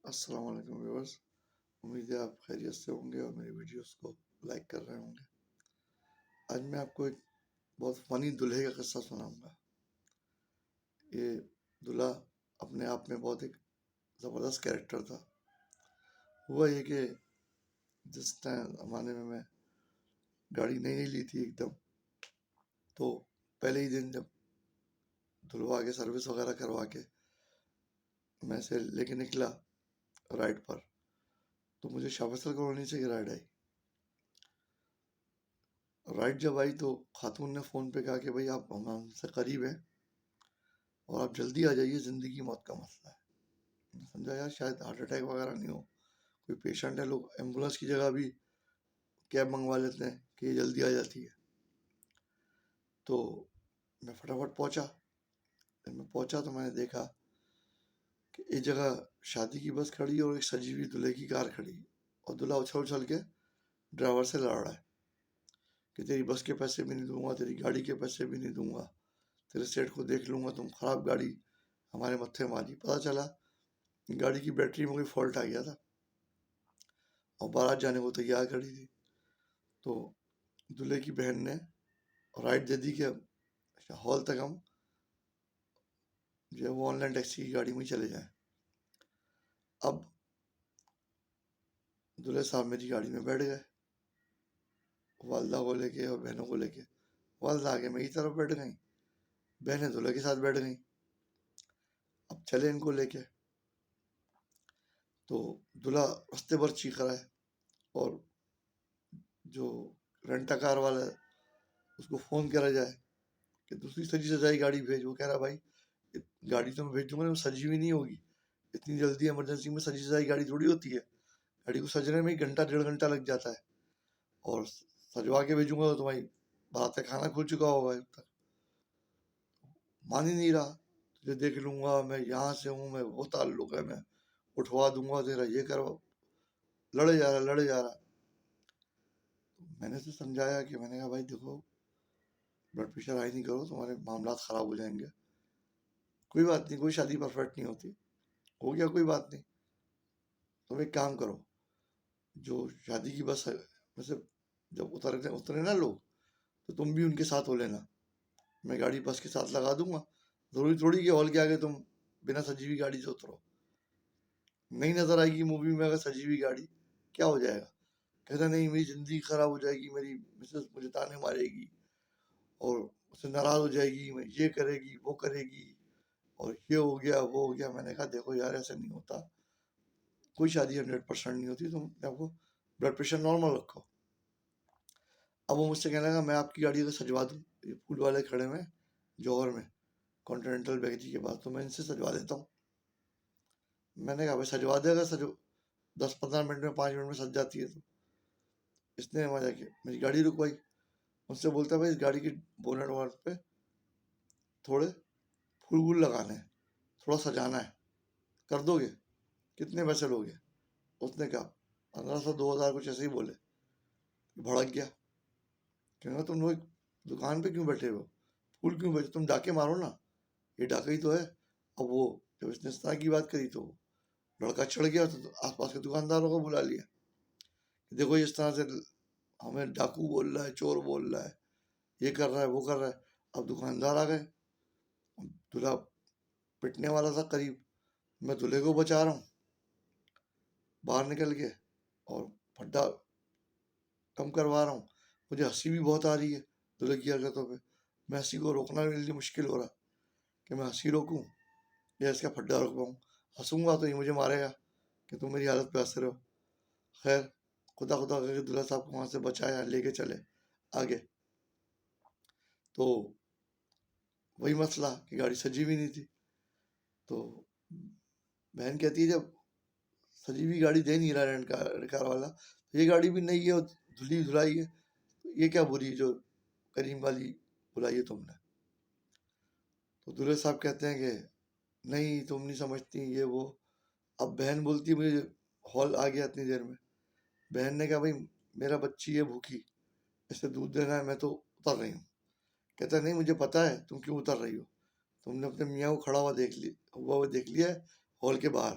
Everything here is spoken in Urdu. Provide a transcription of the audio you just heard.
السلام علیکم ویورز، امید ہے آپ خیریت سے ہوں گے اور میری ویڈیوز کو لائک کر رہے ہوں گے۔ آج میں آپ کو ایک بہت فنی دلہے کا قصہ سناؤں گا۔ یہ دلہا اپنے آپ میں بہت ایک زبردست کیریکٹر تھا۔ ہوا یہ کہ جس ٹائم زمانے میں گاڑی نئی لی تھی ایک دم، تو پہلے ہی دن جب دھلوا کے سروس وغیرہ کروا کے میں سے لے کے نکلا رائڈ پر، تو مجھے شاہ فیصل کالونی سے رائڈ آئی۔ رائڈ جب آئی تو خاتون نے فون پہ کہا کہ بھائی آپ ہم سے قریب ہیں اور آپ جلدی آ جائیے، زندگی موت کا مسئلہ ہے۔ میں سمجھا یار شاید ہارٹ اٹیک وغیرہ نہیں ہو، کوئی پیشنٹ ہے، لوگ ایمبولینس کی جگہ بھی کیب منگوا لیتے ہیں کہ یہ جلدی آ جاتی ہے۔ تو میں فٹافٹ پہنچا۔ جب میں پہنچا تو میں نے دیکھا کہ ایک جگہ شادی کی بس کھڑی اور ایک سجی ہوئی دلہے کی کار کھڑی، اور دلہا اچھل اچھل کے ڈرائیور سے لڑ رہا ہے کہ تیری بس کے پیسے بھی نہیں دوں گا، تیری گاڑی کے پیسے بھی نہیں دوں گا، تیرے سیٹ کو دیکھ لوں گا، تم خراب گاڑی ہمارے متھے ماری۔ پتہ چلا گاڑی کی بیٹری میں کوئی فالٹ آ گیا تھا اور بارات جانے کو تیار کھڑی تھی۔ تو دلہے کی بہن نے رائٹ دے دی کہ ہال تک ہم جو ہے وہ آن لائن ٹیکسی کی گاڑی میں چلے جائیں۔ اب دلہے صاحب میری گاڑی میں بیٹھ گئے، والدہ کو لے کے اور بہنوں کو لے کے۔ والدہ آگے میری طرف بیٹھ گئیں، بہنیں دلہے کے ساتھ بیٹھ گئیں۔ اب چلے ان کو لے کے، تو دلہا رستے بھر چیخ رہا ہے اور جو رینٹا کار والا ہے اس کو فون کرا جائے کہ دوسری سجی سجائی گاڑی بھیج۔ وہ کہہ رہا بھائی گاڑی تو میں بھیج دوں گا، وہ سجی ہوئی نہیں ہوگی، اتنی جلدی ایمرجنسی میں سجی سجائی گاڑی تھوڑی ہوتی ہے، گاڑی کو سجنے میں 1-1.5 گھنٹہ لگ جاتا ہے، اور سجوا کے بھیجوں گا تو تمہاری بات کا کھانا کھل چکا ہوگا اب تک۔ مان ہی نہیں رہا، تجھے دیکھ لوں گا، میں یہاں سے ہوں، میں وہ تعلق ہے، میں اٹھوا دوں گا تیرا، یہ کرو، لڑے جا رہا۔ میں نے اسے سمجھایا کہ میں نے کہا بھائی دیکھو بلڈ پریشر ہائی نہیں کرو، تمہارے معاملات خراب ہو جائیں گے، کوئی بات نہیں، کوئی شادی پرفیکٹ نہیں ہوتی، ہو گیا کوئی بات نہیں، تم ایک کام کرو، جو شادی کی بس میں سے جب اترے نا لوگ، تو تم بھی ان کے ساتھ ہو لینا، میں گاڑی بس کے ساتھ لگا دوں گا، ضروری تھوڑی کہ ہال کے آگے تم بنا سجی ہوئی گاڑی سے اترو، نہیں نظر آئے گی مووی میں اگر سجی ہوئی گاڑی، کیا ہو جائے گا؟ کہتا نہیں میری زندگی خراب ہو جائے گی، میری مسز مجھے تانے مارے گی اور اسے ناراض ہو جائے گی، میں یہ کرے گی وہ کرے گی، اور یہ ہو گیا وہ ہو گیا۔ میں نے کہا دیکھو یار ایسا نہیں ہوتا، کوئی شادی 100% نہیں ہوتی، تم آپ کو بلڈ پریشر نارمل رکھو۔ اب وہ مجھ سے کہنے لگا میں آپ کی گاڑی کو سجوا دوں، یہ پھول والے کھڑے ہوئے جوہر میں کانٹیننٹل بیکری کے بعد، تو میں ان سے سجوا دیتا ہوں۔ میں نے کہا بھائی سجوا دے گا، 10-15 منٹ میں 5 منٹ میں سج جاتی ہے۔ تو اس نے وجہ کہ میری گاڑی رکوائی، مجھ سے بولتا ہے بھائی اس گاڑی کی بونٹ وونٹ پہ تھوڑے پھول وول لگانے ہیں، تھوڑا سجانا ہے، کر دو گے؟ کتنے پیسے لو گے؟ اس نے کہا 1500-2000 کچھ ایسے ہی بولے، بھڑک گیا، کہنا تم لوگ دکان پہ کیوں بیٹھے ہو، پھول کیوں بیٹھے، تم ڈاکے مارو نا، یہ ڈاکہ ہی تو ہے۔ اب وہ جب اس نے اس طرح کی بات کری تو لڑکا چڑھ گیا، تو آس پاس کے دکانداروں کو بلا لیا، دیکھو اس طرح سے ہمیں ڈاکو بول رہا ہے، چور بول رہا ہے، یہ کر رہا ہے وہ کر رہا ہے۔ اب دکاندار آ گئے، دلہا پٹنے والا تھا قریب، میں دلہے کو بچا رہا ہوں باہر نکل کے اور پھڈا کم کروا رہا ہوں، مجھے ہنسی بھی بہت آ رہی ہے دلہے کی حرکتوں پہ، میں ہنسی کو روکنا میرے لیے مشکل ہو رہا کہ میں ہنسی روکوں یا اس کا پھڈا روک پاؤں۔ ہنسوں گا تو یہ مجھے مارے گا کہ تم میری حالت پہ ہنس رہے ہو۔ خیر خدا کر کے دلہا صاحب کو وہاں سے بچایا، لے کے چلے آگے۔ تو وہی مسئلہ کہ گاڑی سجی بھی نہیں تھی، تو بہن کہتی ہے جب سجی ہوئی گاڑی دے نہیں رہا رینٹ کار والا، تو یہ گاڑی بھی نئی ہے اور دھلی دھلائی ہے، تو یہ کیا بری جو کریم والی بلائی ہے تم نے؟ تو دلہے صاحب کہتے ہیں کہ نہیں تم نہیں سمجھتی یہ وہ۔ اب بہن بولتی ہے مجھے ہال آ گیا اتنی دیر میں، بہن نے کہا بھائی میرا بچی ہے بھوکی، اسے دودھ دینا ہے، میں تو اتر رہی ہوں۔ کہتا ہے نہیں مجھے پتا ہے تم کیوں اتر رہی ہو، تم نے اپنے میاں کو کھڑا ہوا دیکھ لیا ہے ہال کے باہر،